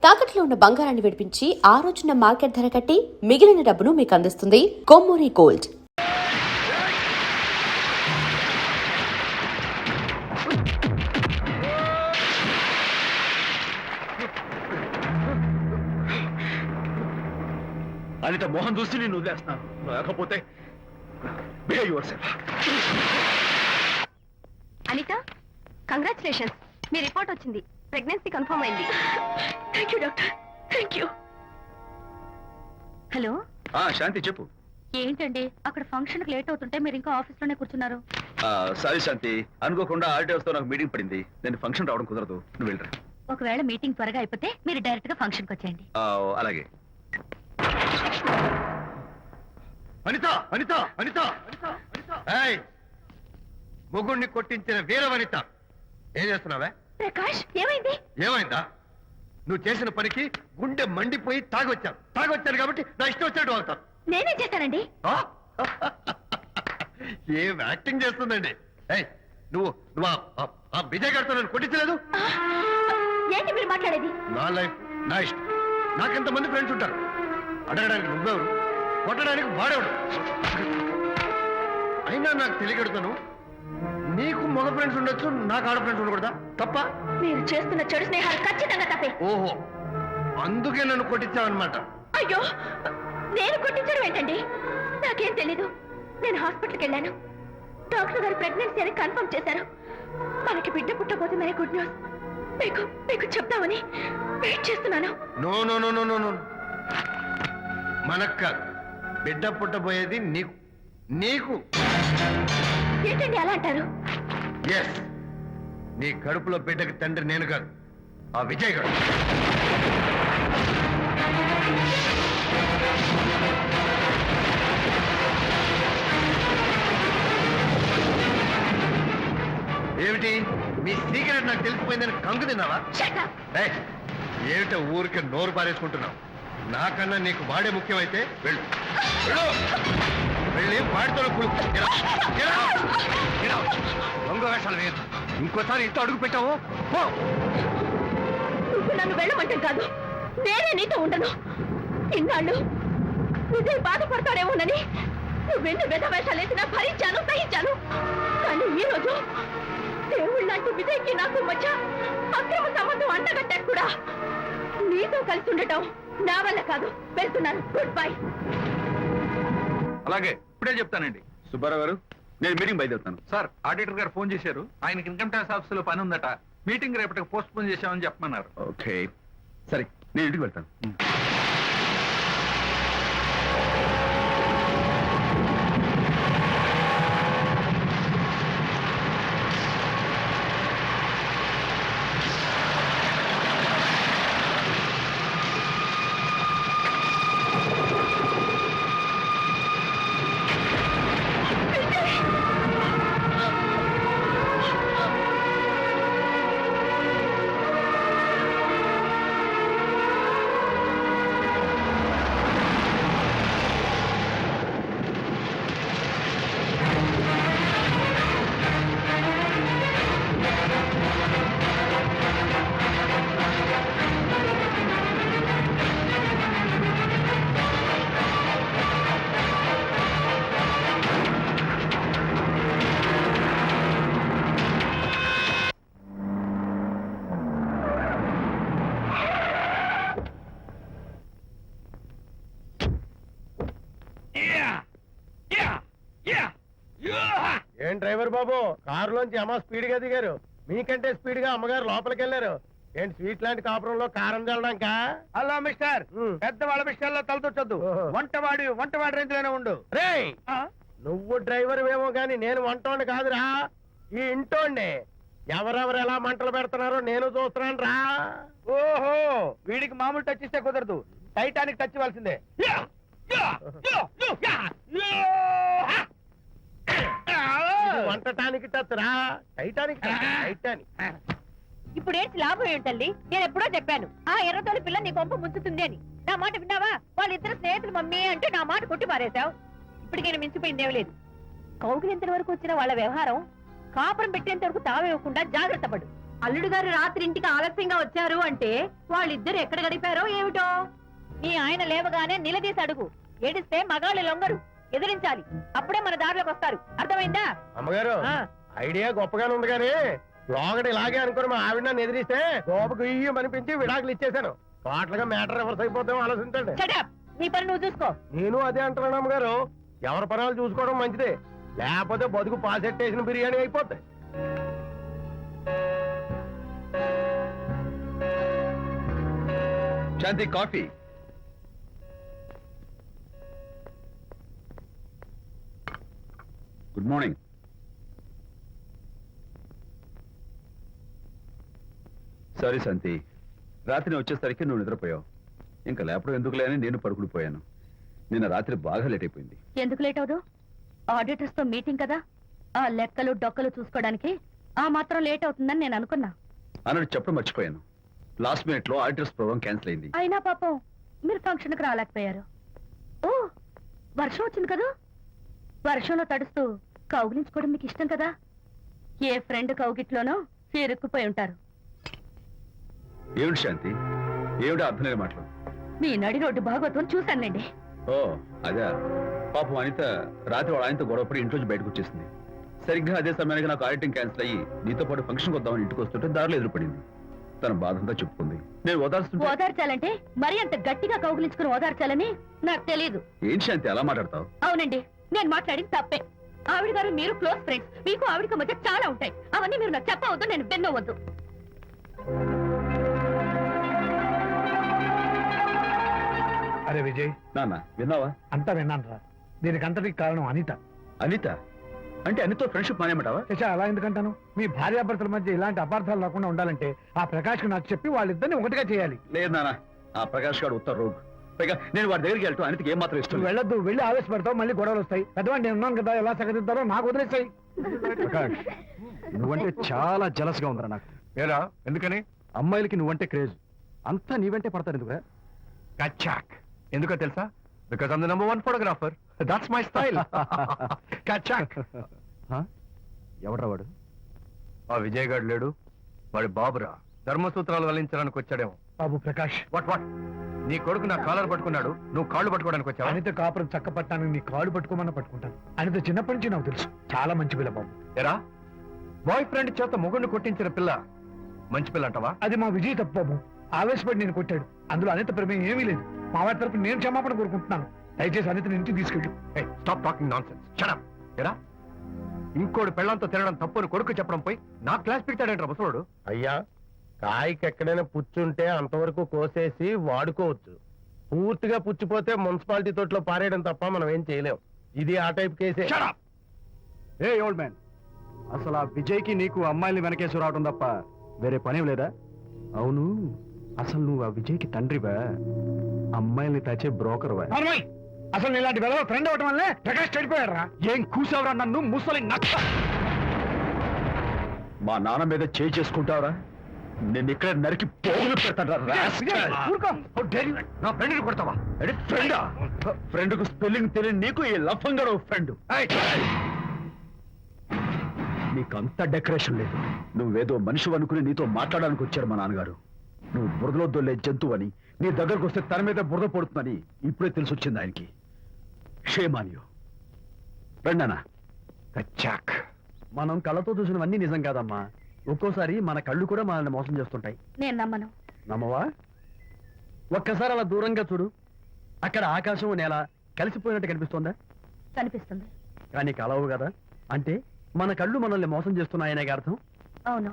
తాకట్లో ఉన్న బంగారాన్ని విడిపించి ఆ రోజున మార్కెట్ ధర కట్టి మిగిలిన డబ్బును మీకు అందిస్తుంది కొమ్మూరి గోల్డ్. అనిత మోహన్ చూసి నేను వదిలేస్తున్నాను, లేకపోతే అనిత, కంగ్రాచులేషన్స్, మీ రిపోర్ట్ వచ్చింది. ప్రెగ్నెన్సీ కన్ఫర్మ్ అయింది. Thank you doctor, thank you. Hello Shanti చెప్పు. ఏంటండి అక్కడ ఫంక్షన్ కి లేట్ అవుతుంటే మీరు ఇంకా ఆఫీస్ లోనే కూర్చున్నారు? సారీ శాంతి, అనుకోకుండా ఆర్టీఎస్ తో నాకు మీటింగ్ పడింది. నేను ఫంక్షన్ రావడం కుదరదు, నువ్వు వెళ్ళరా. ఒకవేళ మీటింగ్ త్వరగా అయిపోతే మీరు డైరెక్ట్ గా ఫంక్షన్ కి వచ్చేయండి. అలాగే. అనిత అనిత అనిత ముగ్గుడిని కొట్టించిన వీర వనిత, ఏం చేస్తున్నావే? ప్రకాష్, ఏమైంది? ఏమైందా? నువ్వు చేసిన పనికి గుండె మండిపోయి తాగొచ్చాను కాబట్టి నా ఇష్టం వచ్చినట్టు అవుతాను. నేనేం చేశానండి? ఏం యాక్టింగ్ చేస్తుందండి. నువ్వు నువ్వు ఆ విజయ్ గారితో నన్ను కొట్టించలేదు. ఏంటి మీరు మాట్లాడేది? నా లైఫ్ నా ఇష్టం. నాకెంతమంది ఫ్రెండ్స్ ఉంటారు. అడగడానికి నువ్వెవరు, కొట్టడానికి వాడేవాడు. అయినా నాకు తెలియగడుతాను, నీకు మగ ఫ్రెండ్స్ ఉండొచ్చు, నాకు ఆడ ఫ్రెండ్స్ ఉండకూడదా? తప్ప? మీరు చేస్తున్న చెడు స్నేహాలు ఖచ్చితంగా తప్పే. ఓహో, అందుకే నన్ను కొట్టించావన్నమాట. అయ్యో, నేను కొట్టించడం ఏంటండి? నాకేం తెలీదు. నేను హాస్పిటల్కి వెళ్ళాను. డాక్టర్ గారు ప్రెగ్నెన్సీ అని కన్ఫర్మ్ చేశారు. మనకి బిడ్డ పుట్టబోతుందనే గుడ్ న్యూస్ మీకు మీకు చెప్తామని వెయిట్ చేస్తున్నాను. No no no no no no, మనక్క బిడ్డ పుట్టబోయేది నీకు. నీకు ఏంటండి అలా అంటారు? ఎస్, నీ కడుపులో బిడ్డకి తండ్రి నేను కాదు, ఆ విజయ్ గారు. ఏమిటి మీ సీక్రెట్ నాకు తెలిసిపోయిందని కంగు తిన్నావా? ఏమిటో ఊరికే నోరు పారేసుకుంటున్నావు? నాకన్నా నీకు వాడే ముఖ్యమైతే వెళ్ళు, వెళ్ళి వాడితో దొంగ వేషాలు వేయదు. ఇంకోసారి ఇంట్లో అడుగు పెట్టావు పో. నువ్వు నన్ను వెళ్ళమంటాం కాదు, నేనే నీతో ఉండను. ఇన్నాళ్ళు విజయ్ బాధపడతాడేమోనని నువ్వెన్ని వెద వేషాలు వేసినా భరించాను, సహించాను. కానీ ఈ రోజు దేవుళ్ళంటూ విజయ్కి నాకు మధ్య అక్రమ సంబంధం అంటగట్టా కూడా. నీతో కలిసి ఉండటం నా వల్ల కాదు. వెళ్తున్నాను, గుడ్ బై. అలాగే, ఇప్పుడే చెప్తానండి. సుబ్బారావు గారు, నేను మీటింగ్ బయలుదేరుతాను. సార్, ఆడిటర్ గారు ఫోన్ చేశారు. ఆయనకి ఇన్కమ్ ట్యాక్స్ ఆఫీస్ లో పని ఉందట. మీటింగ్ రేపటికి పోస్ట్ పోన్ చేశామని చెప్పమన్నారు. ఓకే, సరే, నేను ఇంటికి వెళ్తాను. ఏం డ్రైవర్ బాబు, కారులోంచి అమ్మ స్పీడ్ గా దిగారు. మీకంటే స్పీడ్ గా అమ్మగారు లోపలికి వెళ్ళారు. ఏంటి స్వీట్ లాంటి కాపురంలో కారం చల్లడానికా? హలో మిస్టర్, పెద్దవాళ్ళ విషయాల్లో తలదొచ్చొద్దు. వంటవాడి రేంజ్ లోనే ఉండు. రే, నువ్వు డ్రైవర్ ఏమో గాని నేను వంటోండి కాదురా, ఈ ఇంటోండి. ఎవరెవరు ఎలా మంటలు పెడుతున్నారో నేను చూస్తున్నాను రా. ఓహో, వీడికి మామూలు టచ్ ఇస్తే కుదరదు, టైటానిక్ టచ్ ఇవ్వాల్సిందే. వంటటానికి టచ్ రా, టైటానిక్ టైటానిక్. ఇప్పుడు ఏంటి లాభం ఏంటల్లి? నేను ఎప్పుడో చెప్పాను, ఆ ఎర్రతోలి పిల్ల నీ కొంప ముంచుతుంది అని. నా మాట విన్నావా? వాళ్ళిద్దరు స్నేహితులు మమ్మీ అంటే నా మాట కొట్టి మారేశావు. ఇప్పటికైనా మించిపోయిందేం లేదు. కౌగిలింత వరకు వచ్చిన వాళ్ళ వ్యవహారం కాపురం పెట్టేంత వరకు తావేవ్వకుండా జాగ్రత్త పడు. అల్లుడు గారు రాత్రి ఇంటికి ఆలస్యంగా వచ్చారు అంటే వాళ్ళిద్దరు ఎక్కడ గడిపారో ఏమిటో. మీ ఆయన లేవగానే నిలదీసి అడుగు. ఏడిస్తే మగాళ్ళు లొంగరు, ఎదిరించాలి. అప్పుడే మన దారిలోకి వస్తారు. అర్థమైందా? అమ్మగారు ఐడియా గొప్పగానే ఉంది కానీ లోగడ ఇలాగే అనుకుని మా ఆవిడ నన్ను ఎదిరిస్తే గోపకు ఇయ్యం అనిపించి విడాకులు ఇచ్చేశాను. టోటల్ గా మ్యాటర్ రివర్స్ అయిపోతాం ఆలోచించండి. Shut up! నీ పని నువ్వు చూసుకో. నేను అదే అంటున్నాను అమ్మగారు, ఎవరి పనాలు చూసుకోవడం మంచిదే, లేకపోతే బతుకు పాసెట్టేసిన బిర్యానీ అయిపోతాయి. శాంతి కాఫీ. Good morning. సారీ శాంతి, రాత్రి వచ్చేసరికి నువ్వు నిద్రపోయావు. ఇంకా లేపడం ఎందుకులే అని నేను పడుకుని పోయాను. నిన్న రాత్రి బాగా లేట్ అయిపోయింది. ఎందుకు లేట్ అవదు? ఆడిటర్స్ తో మీటింగ్ కదా, ఆ లెక్కలు డొక్కలు చూసుకోవడానికి ఆ మాత్రం లేట్ అవుతుందని నేను అనుకున్నా. అన్నట్టు చెప్పడం మర్చిపోయాను. లాస్ట్ మినిట్ లో ఆడిటర్స్ ప్రోగ్రామ్ క్యాన్సిల్ అయింది. అయినా పాపం మీరు ఫంక్షన్ కి రాలేకపోయారు. ఓ, వర్షం వచ్చింది కదా, వర్షంలో తడుస్తూ కౌగిలించుకోవడం మీకు ఇష్టం కదా. ఏ ఫ్రెండ్ కౌగిట్లోనో ఇరుక్కుపోయి ఉంటారు. ఏమిటి శాంతి, ఏమిటి అర్థం లేని మాటలు? మీ నడి రోడ్డు భాగవతం చూశానండి. ఓ అదే, పాపం అనిత రాత్రి వాళ్ళ ఆయనతో గొడవపడి ఇంట్లోంచి బయటకు వచ్చేసింది. సరిగ్గా అదే సమయానికి నాకు ఆడిటింగ్ క్యాన్సిల్ అయ్యి నీతో పాటు ఫంక్షన్కి వద్దామని ఇంటికి వస్తుంటే దారిలో ఎదురుపడింది. తన బాధంతా చెప్పుకుంది. నేను ఓదార్చాలంటే మరి అంత గట్టిగా కౌగిలించుకుని ఓదార్చాలని నాకు తెలియదు. ఏం శాంతి అలా మాట్లాడతావు? అవునండి, నేను మాట్లాడింది తప్పే. ఆవిడ గారు మీరు క్లోజ్ ఫ్రెండ్స్, మీకు ఆవిడకి మధ్య చాలా ఉంటాయి. అవన్నీ మీరు నాకు చెప్పవద్దు, నేను విన్నవద్దు. అరే విజయ్, నాన్న విన్నావా? అంతా విన్నాను రా. దీనికి అంతటికి కారణం అనిత. అనిత అంటే అనితో ఫ్రెండ్షిప్ మానేమంటావా? శశా, అలా ఎందుకంటాను? మీ భార్యాభర్తల మధ్య ఇలాంటి అపార్థాలు రాకుండా ఉండాలంటే ఆ ప్రకాష్ కు నాకు చెప్పి వాళ్ళిద్దరిని ఒకటిగా చేయాలి. లేదు నాన్న, ఆ ప్రకాష్ గారు ఉత్తర రోగ్. పైగా నేను వాడి దగ్గరికి వెళ్తాను. అనితకి ఏం మాత్రం ఇష్టం నువ్వు వెళ్ళొద్దు, వెళ్ళి ఆవేశపడతావు, మళ్ళీ గొడవలు వస్తాయి. పెద్దవాడు నేను ఉన్నాను కదా, ఎలా సగదిద్దారో నాకు వదిలేస్తాయి. ప్రకాష్, నువ్వంటే చాలా జలస్ గా ఉందరా నాకు. ఏరా ఎందుకని? అమ్మాయిలకి నువ్వంటే క్రేజ్. అంతా నీవంటే పడతారు ఎందుకురా? కచ్చాక్. ఎందుకో తెలుసా? Because I'm the number 1 photographer. That's my style. కచ్చాక్. ఎవడ్రా వాడు? ఆ విజయ్ గారు లేడు, వాడి బాబురా. ధర్మసూత్రాలు వల్లించడానికి వచ్చాడేమో. బాబు ప్రకాష్, వాట్ నీ కొడుకు నా కాలర్ పట్టుకున్నాడు, నువ్వు కాళ్ళు పట్టుకోవడానికి వచ్చావా? అనిత కాపురం చక్క పట్టాను, నీ కాళ్ళు పట్టుకోమన్నా పట్టుకుంటాను. అనిత చిన్నప్పటి నుంచి నాకు తెలుసు, చాలా మంచి పిల్ల బాబు. ఎరా, బాయ్ ఫ్రెండ్ చేత మొగుడిని కొట్టించిన పిల్ల మంచి పిల్ల అంటావా? అది మా విజయ్ తప్పు బాబు. ఆవేశపడి నేను కొట్టాడు, అందులో అనిత ప్రమేయం ఏమీ లేదు. మా వారి తరపు నేను క్షమాపణ కోరుకుంటున్నాను. దయచేసి అనితని ఇంటికి తీసుకెళ్ళు. Stop talking nonsense. Shut up. ఎరా, ఇంకోటి పెళ్ళంతో తినడం తప్పు అని కొడుకు చెప్పడం పోయి నా క్లాస్ పెడతాడంటారా ముసలోడు? అయ్యా, కాయకి ఎక్కడైనా పుచ్చుంటే అంతవరకు కోసేసి వాడుకోవచ్చు. పూర్తిగా పుచ్చిపోతే మున్సిపాలిటీ తోటలో పారేయడం తప్ప మనం ఏం చేయలేం. ఇది ఆ టైప్ కేసే. Shut up. ఏ ఓల్డ్ మ్యాన్, అసలు ఆ విజయ్కి నీకు అమ్మాయిని వెనకేసి రావడం తప్ప వేరే పనేం లేదా? అవును, అసలు నువ్వు ఆ విజయ్కి తండ్రివా, అమ్మాయిల్ని తెచ్చే బ్రోకర్వా? అవునోయ్, అసలు నీ ఇలాంటి వెధవ ఫ్రెండ్ అవటం వల్లే ప్రకాష్ చెడిపోయాడు రా. ఏం కూసావురా నన్ను, ముసలి నక్క! మా నాన్న మీద చేయి చేసుకుంటావరా? నేను ఇక్కడ నరికి పోగులు పెడతాను. ఊరుకో. నా ఫ్రెండ్ని కొడతావా? ఫ్రెండా? ఫ్రెండ్ కు స్పెల్లింగ్ తెలియని నీకు ఈ లఫంగా ఫ్రెండ్. నీకంత డెకరేషన్ లేదు. నువ్వేదో మనిషి అనుకుని నీతో మాట్లాడడానికి వచ్చారు మా నాన్నగారు. నువ్వు బురదలో దొల్లే జంతువు అని, నీ దగ్గరకు వస్తే తన మీద బురద పడుతుందని ఇప్పుడే తెలిసి వచ్చింది ఆయనకి. షేమాన్యు రండనా. కచ్చాక్. మనం కళ్ళతో చూసినవన్నీ నిజం కాదమ్మా. ఒక్కోసారి మన కళ్ళు కూడా మనల్ని మోసం చేస్తుంటాయి. నేను నమ్మను. నమ్మవా? ఒక్కసారి అలా దూరంగా చూడు, అక్కడ ఆకాశం నేల కలిసిపోయినట్టు కనిపిస్తోందా? కనిపిస్తుంది. కానీ కలవు కదా, అంటే మన కళ్ళు మనల్ని మోసం చేస్తున్నాయనే అర్థం. అవును.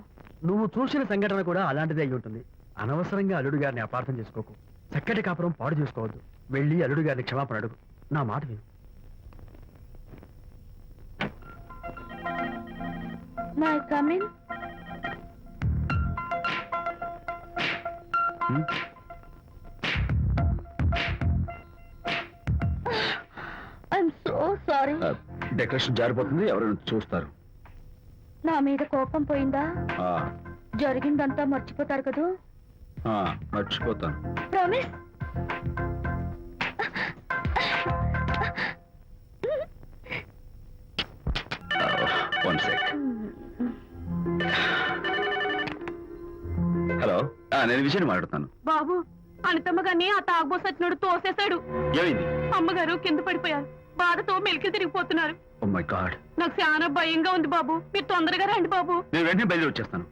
నువ్వు చూసిన సంఘటన కూడా అలాంటిదే అయి ఉంటుంది. అనవసరంగా అల్లుడు గారిని అపార్థం చేసుకోకు. చక్కటి కాపురం పాడు చేసుకోవద్దు. వెళ్ళి అల్లుడు గారిని క్షమాపణ అడుగు. నా మాట విను. My coming. I'm so sorry. Decoration జారిపోతుంది, ఎవరైనా చూస్తారు. నా మీద కోపం పోయిందా? ఆ, జరిగిందంతా మర్చిపోతారు కదూ? ఆ, మర్చిపోతాను. ప్రామిస్. One second. నేను విషయం మాట్లాడుతాను. బాబు అనితమ్మ గారిని ఆ తాగుబోసు వచ్చినోడు తోసేశాడు. ఏమైంది? అమ్మగారు కింద పడిపోయారు. బాధతో మెలికి తిరిగిపోతున్నారు. Oh my God. నాకు చాలా భయంగా ఉంది బాబు. మీరు తొందరగా రండి బాబు. నేను వెంటనే బయలుదేరి వచ్చేస్తాను.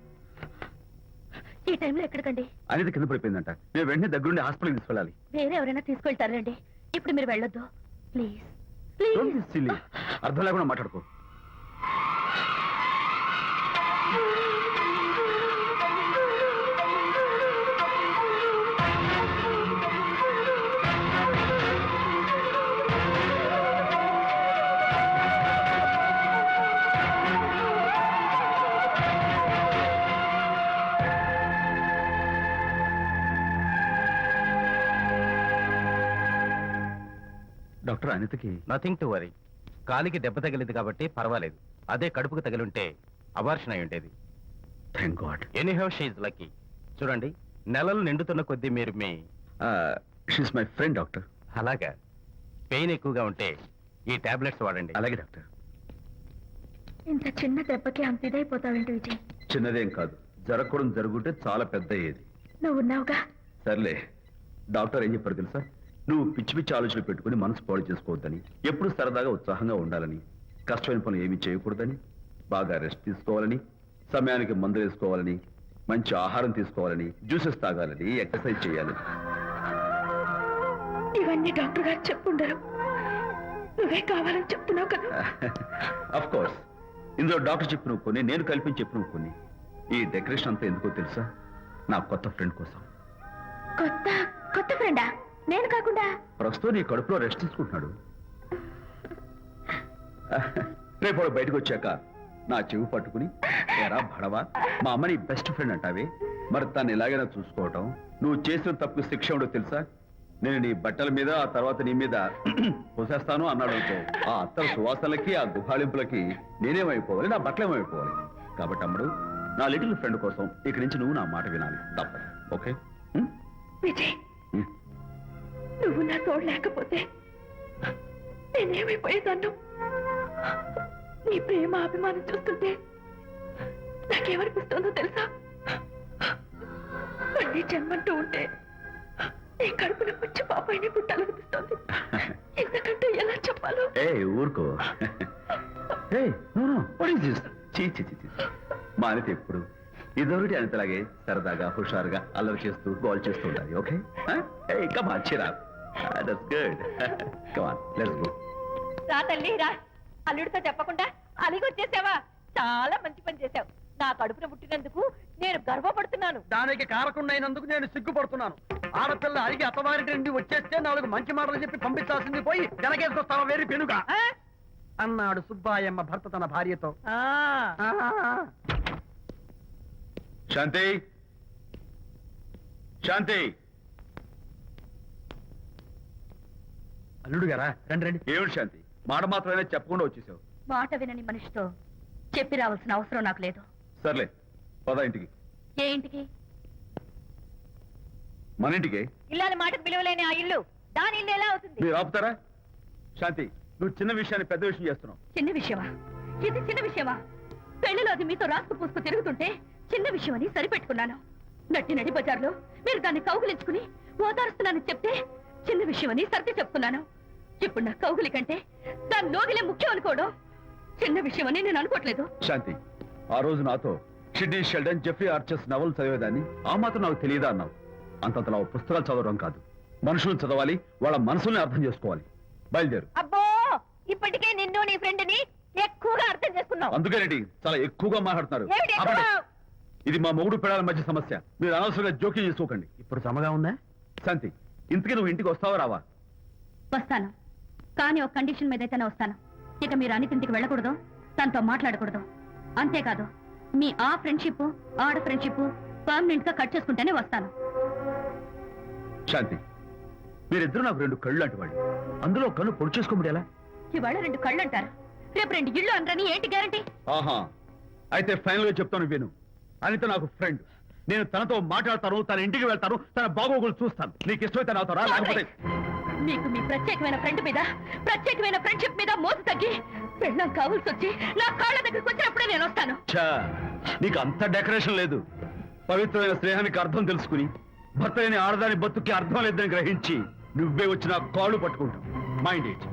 ఈ టైంలో ఎక్కడికండి? అనిత కింద పడిపోయిందంట. నేను వెంటనే దగ్గరుండి హాస్పిటల్కి తీసుకెళ్ళాలి. వేరే ఎవరైనా తీసుకెళ్తారండి. ఇప్పుడు మీరు వెళ్ళొద్దు ప్లీజ్. Don't be silly. అర్థం లేకుండా మాట్లాడుకో. డాక్టర్, అనితకి నథింగ్ టు వరీ. కాలికి దెబ్బ తగిలింది కాబట్టి పర్వాలేదు. అదే కడుపుకు తగిలింటే అబార్షన్ అయి ఉండేది. Thank God. Anyhow she's lucky. చూడండి, నెలలు నిండుతున్న కొద్దీ మీరు మీ షీస్ మై ఫ్రెండ్ డాక్టర్. అలాగా పెయిన్ ఎక్కువగా ఉంటే ఈ టాబ్లెట్స్ వాడండి. అలాగే డాక్టర్. ఇంత చిన్న దెబ్బకి అంత ఇదైపోతావేంటి విజయ్? చిన్నదేం కాదు, జరగకూడదు జరుగుంటే చాలా పెద్ద అయ్యేది. నువ్వు ఉన్నావుగా. సర్లే. డాక్టర్ ఏం చెప్పారు తెలుసా? నువ్వు పిచ్చి పిచ్చి ఆలోచనలు పెట్టుకుని మనసు పాడు చేసుకోవద్దని, ఎప్పుడు సరదాగా ఉత్సాహంగా ఉండాలని, కష్టమైన పనులు ఏమీ చేయకూడదని, బాగా రెస్ట్ తీసుకోవాలని, సమయానికి మందులు వేసుకోవాలని, మంచి ఆహారం తీసుకోవాలని, జ్యూసెస్ తాగాలని, ఎక్సర్సైజ్ చేయాలని. ఇవన్నీ డాక్టర్ గారు చెప్పుండరు. నువ్వే కావాలని చెప్తున్నావు కదా. అఫ్ కోర్స్, ఇందులో డాక్టర్ చెప్పిన కొన్ని, నేను కల్పించి చెప్పిన కొన్ని. ఈ డెకరేషన్ అంతా ఎందుకో తెలుసా? నా కొత్త ఫ్రెండ్ కోసం. కొత్త కొత్త ఫ్రెండా? నేను కాకుండా? ప్రస్తుతం నీ కడుపులో రెస్ట్ తీసుకుంటున్నాడు. రేపు వాడు బయటకు వచ్చాక నా చెవి పట్టుకుని, ఎరా భడవా, మా అమ్మ నీ బెస్ట్ ఫ్రెండ్ అంటావే, మరి తను ఎలాగైనా చూసుకోవటం. నువ్వు చేసిన తప్పు శిక్ష ఉండో తెలుసా? నేను నీ బట్టల మీద, ఆ తర్వాత నీ మీద పోసేస్తాను అన్నాడు అనుకో, ఆ అత్తల సువాసనలకి, ఆ గుహాళింపులకి నేనేమైపోవాలి, నా బట్టలేమైపోవాలి. కాబట్టి అమ్ముడు, నా లిటిల్ ఫ్రెండ్ కోసం ఇక్కడి నుంచి నువ్వు నా మాట వినాలి, తప్పదు. ఓకే? విజయ్, నువ్వు నా తోడు లేకపోతే నేనేమైపోయేదాన్ను. నీ ప్రేమ అభిమానం చూస్తుంటే నాకేమనిపిస్తుందో తెలుసా? మళ్ళీ జన్మంటూ ఉంటే నీ కడుపున వచ్చి పాపాయిని పుట్టాలనిపిస్తోంది. ఎందుకంటే ఎలా చెప్పాలో. ఏ ఊరుకో. మా అనిత ఎప్పుడు ఇదొకటి అనితలాగే సరదాగా, హుషారుగా, అల్లరి చేస్తూ, గోల్ చేస్తూ ఉండాలి. Okay? Come on, Chira. That's good. Come on, let's go. రా తల్లి రా. అల్లుడితో చెప్పకుండా అలిగొచ్చేసావా? చాలా మంచి పని చేశావు. నా కడుపున పుట్టినందుకు నేను గర్వపడుతున్నాను. దానికి కారకుండైనందుకు నేను సిగ్గుపడుతున్నాను. ఆడపిల్ల అడిగి అత్తవారి నుండి వచ్చేస్తే 4 మంచి మాటలు చెప్పి పంపించాల్సింది పోయి వెనకేసుకొస్తావా వేరు పెనుగా అన్నాడు సుబ్బాయమ్మ భర్త తన భార్యతో. శాంతి, శాంతి. అల్లుడు గారా, రండి రండి. ఏమిటి శాంతి, మాట మాత్రమే చెప్పకుండా వచ్చేసావు? మాట వినని మనిషితో చెప్పి రావాల్సిన అవసరం నాకు లేదు. సర్లే, పద ఇంటికి. ఏ ఇంటికి? మన ఇంటికి. ఇల్లాలి మాటకు విలువలేని ఆ ఇల్లు దాని ఇల్లు ఎలా అవుతుంది? మీరు ఆపుతారా? శాంతి, నువ్వు చిన్న విషయాన్ని పెద్ద విషయం చేస్తున్నావు. చిన్న విషయమా? ఇది చిన్న విషయమా? పెళ్లిలో అది మీతో రాసుకు పూసుకు తిరుగుతుంటే చిన్న విషయమని సరిపెట్టుకున్నాను. నట్టి నడి బజార్లో మీరు దాన్ని కౌగులించుకుని ఓదారుస్తున్నానని చెప్తే చిన్న విషయమని సర్ది చెప్తున్నాను. ఇప్పుడు నా కౌగులి కంటే దాని లోగిలే ముఖ్యం అనుకోవడం చిన్న విషయమని నేను అనుకోవట్లేదు. శాంతి, ఆ రోజు నాతో షిడ్నీ షెల్డన్, జెఫ్రీ ఆర్చర్స్ నవలు చదివేదాన్ని, ఆ మాత్రం నాకు తెలియదా అన్నావు. అంతంతలా పుస్తకాలు చదవడం కాదు, మనుషులను చదవాలి, వాళ్ళ మనసుల్ని అర్థం చేసుకోవాలి. బయలుదేరు. అబ్బో, ఇప్పటికే నిన్ను నీ ఫ్రెండ్ ని ఎక్కువగా అర్థం చేసుకున్నావు. అందుకేనండి చాలా ఎక్కువగా మాట్లాడుతున్నారు. ఏమిటి ఎక్కువ? ఆపండి. ఇది మా మొగుడు పిల్లల మధ్య సమస్య, మీరు అనవసరంగా జోక్యం చేసుకోకండి. ఇప్పుడు సమగా ఉందా? శాంతి, ఇంతకీ నువ్వు ఇంటికి వస్తావా రావా? వస్తాను, కానీ ఒక కండిషన్ మీద అయితేనే వస్తాను. ఇక మీరు అనితింటికి వెళ్ళకూడదు, తనతో మాట్లాడకూడదు. అంతేకాదు, మీ ఆ ఫ్రెండ్షిప్, ఆడ ఫ్రెండ్షిప్ పర్మనెంట్ గా కట్ చేసుకుంటేనే వస్తాను. శాంతి, మీరిద్దరు నాకు 2 కళ్ళు లాంటి వాళ్ళు. అందులో కన్ను పొడి చేసుకోబడి ఎలా? ఇవాళ 2 కళ్ళు అంటారు, రేపు 2 ఇళ్ళు అంటారని ఏంటి గ్యారంటీ? ఆహా, అయితే ఫైనల్ గా చెప్తాను విను. అనిత నాకు ఫ్రెండ్. నేను తనతో మాట్లాడతాను, తన ఇంటికి వెళ్తాను, తన బాగోగులు చూస్తాను. నీకు ఇష్టమైతే నాతో రా, లేకపోతే మీకు మీ ప్రత్యేకమైన ఫ్రెండ్ మీద, ప్రత్యేకమైన ఫ్రెండ్షిప్ మీద మోసు తగ్గి పెళ్ళం కావాల్సి వచ్చి నా కాళ్ళ దగ్గరికి వచ్చినప్పుడే నేను వస్తాను. ఛా, నీకు అంత డెకరేషన్ లేదు. పవిత్రమైన స్నేహానికి అర్థం తెలుసుకుని భర్త అయిన ఆడదాని బతుక్కి అర్థం లేదని గ్రహించి నువ్వే వచ్చి నా కాళ్ళు పట్టుకుంటావు. Mind it.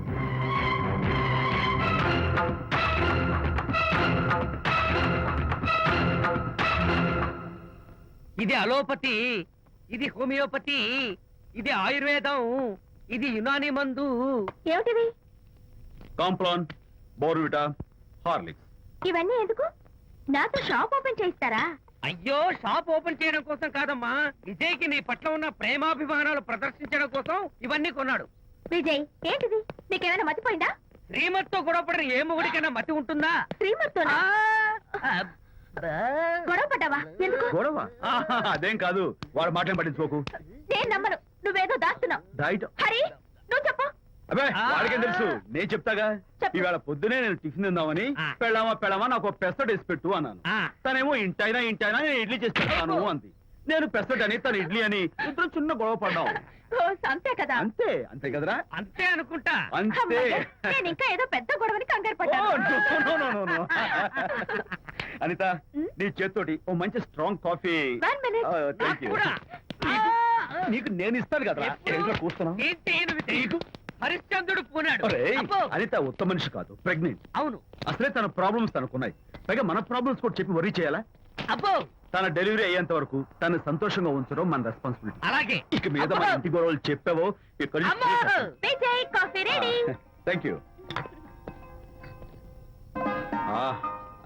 ఇది అలోపతి, ఇది హోమియోపతి, ఇది ఆయుర్వేదం, ఇది యునాని మందు. ఏమిటివి? Complan, Bournvita, Horlicks. ఇవన్నీ ఎందుకు? నాతో షాప్ ఓపెన్ చేయిస్తారా? అయ్యో, షాప్ ఓపెన్ చేయడం కోసం కాదమ్మా, విజయ్కి నీ పట్ల ఉన్న ప్రేమాభిమానాలు ప్రదర్శించడం కోసం ఇవన్నీ కొన్నాడు. విజయ్, ఏంటిది? నీకేమైనా మతిపోయిందా? శ్రీమతితో గొడవపడిన ఏ మొగుడికైనా మతి ఉంటుందా? శ్రీమతితో గొడవ పడ్డావా? ఎందుకు? గొడవ? అదేం కాదు, వాడు మాటలు పట్టించుకోకు. నేను నమ్మను. నువ్వేదో దాస్తున్నావు. డైట్. హరి, నువ్వు చెప్పు. అబ్బే, వాడికేం తెలుసు, నేను చెప్తాగా. చెప్పు. ఈవేళ పొద్దునే నేను టిఫిన్ తిందామని పెళ్ళామా నాకు పెసరట్ వేసి పెట్టు అన్నాను. తనేమో ఇంటైనా నేను ఇడ్లీ చేసి పెడతాను అంది. నేను పెసరట్ అని తను ఇడ్లీ అని ఇద్దరు చిన్న గొడవ పడ్డాం. ఓ, అంతే కదా? అంతే కదరా? అంతే అనుకుంటా. అంతే. అమ్మయ్య, నేను ఇంకా ఏదో పెద్ద గొడవని కంగారు ఓ, పడ్డాను. no. అనిత, నీ చేత్తోటి ఓ మంచి strong coffee. 1 minute. Thank you. కూడా. నీకు నేను ఇస్తాను కదా. ఏంటో కూస్తున్నావు? ఏంటి ఈయన విజయ్? హరిశ్చంద్రుడు పూనాడు. ఒరేయ్, అబ్బో. అనిత ఉత్తమ మనిషి కాదు, ప్రెగ్నెంట్. అవును. అసలే తన ప్రాబ్లమ్స్ తనకున్నాయి, పైగా మన ప్రాబ్లమ్స్ కూడా చెప్పి వరీ చేయాలా? అబ్బో, తన డెలివరీ అయ్యేంత వరకు తను సంతోషంగా ఉంచడం మన రెస్పాన్సిబిలిటీ. అలాగే. ఇక మీద మన ఇంటి గొడవలు చెప్పావో అమ్మో. Vijay, coffee ready. Thank you.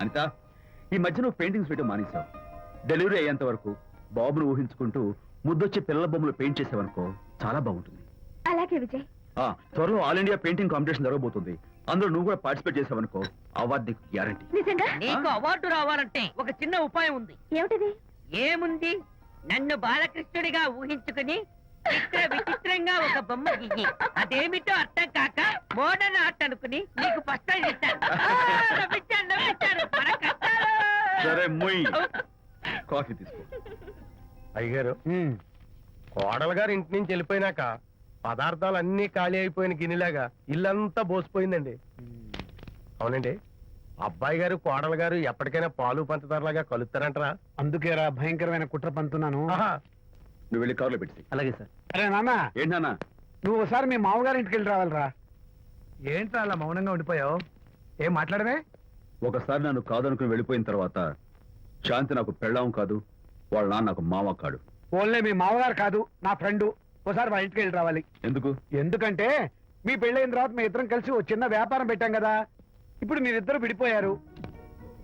Anitha, ఈ మధ్య నువ్వు పెయింటింగ్స్ వేయడం మానేశావు. డెలివరీ అయ్యేంత వరకు బాబును ఊహించుకుంటూ ముద్దొచ్చి పిల్లల బొమ్మలు పెయింట్ చేసావనుకో, చాలా బాగుంటుంది. అలాగే విజయ్. త్వరలో ఆల్ ఇండియా పెయింటింగ్ కాంపిటీషన్ జరగబోతుంది. అందులో నువ్వు కూడా పార్టిసిపేట్ చేసావనుకో, అవార్డు నీకు గ్యారంటీ. నిజంగా? నీకు అవార్డు రావాలంటే ఒక చిన్న ఉపాయం ఉంది. ఏమిటిది? ఏముంది? నన్ను బాలకృష్ణుడిగా ఊహించుకుని విచిత్రంగా ఒక బొమ్మ గీయి. అదేమిటో అర్థం కాక మోడర్న్ ఆర్ట్ అనుకుని నీకు ఫస్ట్ ప్రైజ్ ఇస్తాను. నవ్వించాను. మన కష్టాలు. సరే, మొయ్. కాఫీ తీసుకో. అయ్యగారు, కోడలు గారు ఇంటి నుంచి వెళ్ళిపోయినాక పదార్థాలు అన్ని ఖాళీ అయిపోయిన గిన్నెలాగా ఇల్లంతా బోసిపోయిందండి. అవునండి, అబ్బాయి గారు కోడలు గారు ఎప్పటికైనా పాలు పంచదారలాగా కలుస్తారంటరా? అందుకేరా భయంకరమైన కుట్ర పంతున్నాను. నువ్వు వెళ్ళి కారులో పెట్టి. అలాగే సార్. అరే నాన్న, ఏంటన్నా? నువ్వు ఒకసారి మీ మామగారి ఇంటికి వెళ్ళి రావాలిరా. ఏంట్రా అలా మౌనంగా ఉండిపోయావు? ఏం మాట్లాడమే? ఒకసారి నన్ను కాదనుకుని వెళ్ళిపోయిన తర్వాత శాంతి నాకు పెళ్ళాం కాదు, వాళ్ళ నాన్న నాకు మామ కాడు. ఓన్లే మీ మామగారు కాదు, నా ఫ్రెండ్. ఒకసారి మా ఇంటికి వెళ్ళి రావాలి. ఎందుకు? ఎందుకంటే మీ పెళ్ళైన తర్వాత మీ ఇద్దరం కలిసి ఓ చిన్న వ్యాపారం పెట్టాం కదా. ఇప్పుడు మీరిద్దరు విడిపోయారు,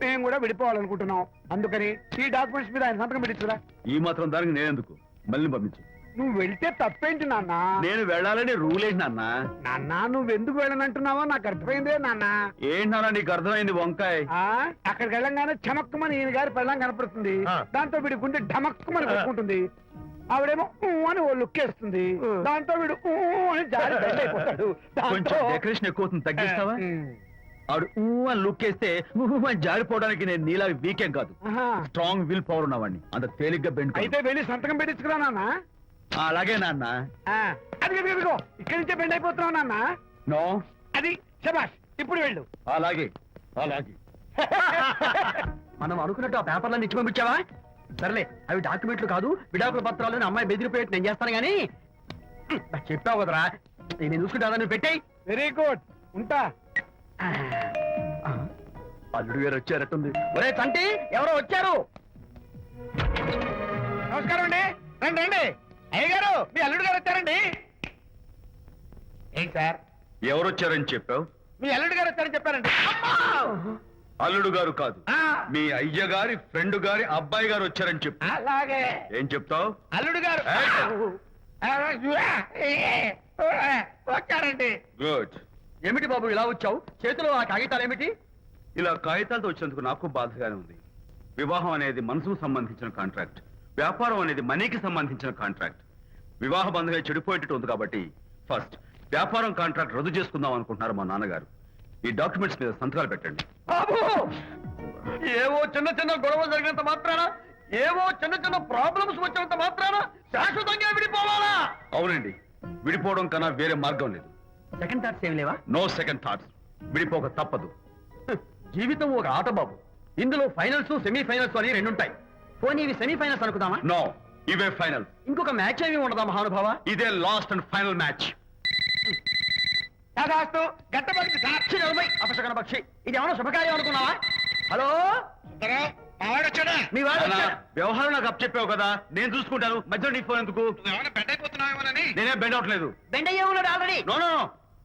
మేము కూడా విడిపోవాలనుకుంటున్నాం. అందుకని ఈ డాక్యుమెంట్స్ మీద ఆయన సంతకం పెట్టించురా. ఈ మాత్రం దానికి నేనెందుకు? మళ్ళీ పంపించు. నువ్వు వెళ్తే తప్పేంటి నాన్న? నేను వెళ్ళాలని రూల్ ఏంటి నాన్న? నాన్న, నువ్వు ఎందుకు వెళ్ళనంటున్నావో నాకు అర్థమైందే నాన్న. ఏంటి నాన్న నీకు అర్థమైంది వంకాయ? అక్కడికి వెళ్ళంగానే చమక్కుమని ఈయన గారి పెళ్ళం కనపడుతుంది. దాంతో వీడి గుండె ఢమక్కుమని కొట్టుకుంటుంది. ఆవిడేమో ఊ అని ఓ లుక్ వేస్తుంది. దాంతో వీడు ఊ అని జారి బెడ్ అయిపోతాడు. కొంచెం డెకరేషన్ ఎక్కువ అవుతుంది, తగ్గిస్తావా? ఆవిడ ఊ అని లుక్ వేస్తే ఊ అని జారిపోవడానికి నేను నీలా వీకేం కాదు, స్ట్రాంగ్ విల్ పవర్ ఉన్నవాడిని. అంత తేలిగ్గా బెండ్ కాదు. అయితే వెళ్ళి సంతకం పెట్టించుకురా నాన్న. అలాగే నాన్న. అది ఇదిగో ఇక్కడి నుంచే బెండ్ అయిపోతున్నావు నాన్న. నో, అది శబాష్. ఇప్పుడు వెళ్ళు. అలాగే. మనం అనుకున్నట్టు ఆ పేపర్లను ఇచ్చి పంపించావా? సర్లే, అవి డాక్యుమెంట్లు కాదు, విడాకుల పత్రాలని అమ్మాయి బెదిరిపోయేట్టు నేను చేస్తాను గానీ చెప్పావు కదరా, నేను చూసుకుంటా. నువ్వు పెట్టాయి. వెరీ గుడ్, ఉంటా. అల్లుడు గారు వచ్చారట్టుంది. ఒరే తంటి, ఎవరో వచ్చారు. నమస్కారం అండి. రండి రండి. అయ్యగారు, మీ అల్లుడు గారు వచ్చారండి. ఏంటి సార్? ఎవరు వచ్చారని చెప్పావు? మీ అల్లుడు గారు వచ్చారని చెప్పారండి. అల్లుడు గారు కాదు, ఆ, మీ అయ్య గారి ఫ్రెండ్ గారి అబ్బాయి గారు వచ్చారని చెప్పు. అలాగే. ఏం చెప్తావు? అల్లుడు గారు వచ్చారండి. గుడ్. ఏమిటి బాబు ఇలా వచ్చావు? చేతిలో ఆ కాగితాలు ఏమిటి? ఇలా కాగితాలతో వచ్చినందుకు నాకు బాధగానే ఉంది. వివాహం అనేది మనసుకు సంబంధించిన కాంట్రాక్ట్, వ్యాపారం అనేది మనీకి సంబంధించిన కాంట్రాక్ట్. వివాహ బంధంగా చెడిపోయేటట్టు ఉంది కాబట్టి ఫస్ట్ వ్యాపారం కాంట్రాక్ట్ రద్దు చేసుకుందాం అనుకుంటున్నారు మా నాన్నగారు. ఈ డాక్యుమెంట్స్ మీద సంతకాలు పెట్టండి. బాబు, ఏవో చిన్న చిన్న గొడవలు జరిగినంత మాత్రాన, ఏవో చిన్న చిన్న ప్రాబ్లమ్స్ వచ్చినంత మాత్రాన శాశ్వతంగా విడిపోవాలా? అవునండి, విడిపోవడం కన్నా వేరే మార్గం లేదు. సెకండ్ థాట్స్ ఏమి లేవా? No second thoughts. విడిపోక తప్పదు. జీవితం ఒక ఆట బాబు. ఇందులో ఫైనల్స్, సెమీ ఫైనల్స్ అని రెండుంటాయి. పోనీ ఇవి సెమీఫైనల్స్ అనుకుందామా? నో, ఇవే ఫైనల్. ఇంకొక మ్యాచ్ ఏమి ఉండదా మహానుభావ? ఇదే లాస్ట్ అండ్ ఫైనల్ మ్యాచ్. కాదాస్తు గట్టబడి సాక్షి నిలబై అపశకన పక్షి. ఇది ఏమైనా శుభకార్యం అనుకున్నావా? హలో, మావాడొచ్చాడా? మీ వాడు వచ్చాడు. వ్యవహారం నాకు అప్ చెప్పావు కదా, నేను చూసుకుంటాను. మధ్యలో నీ ఫోన్ ఎందుకు? నువ్వేమైనా బెడ్ అయిపోతున్నావేమోనని. నేనే బెండ్ అవట్లేదు. బెండ్ అయ్యే ఉన్నాడు already. No no no,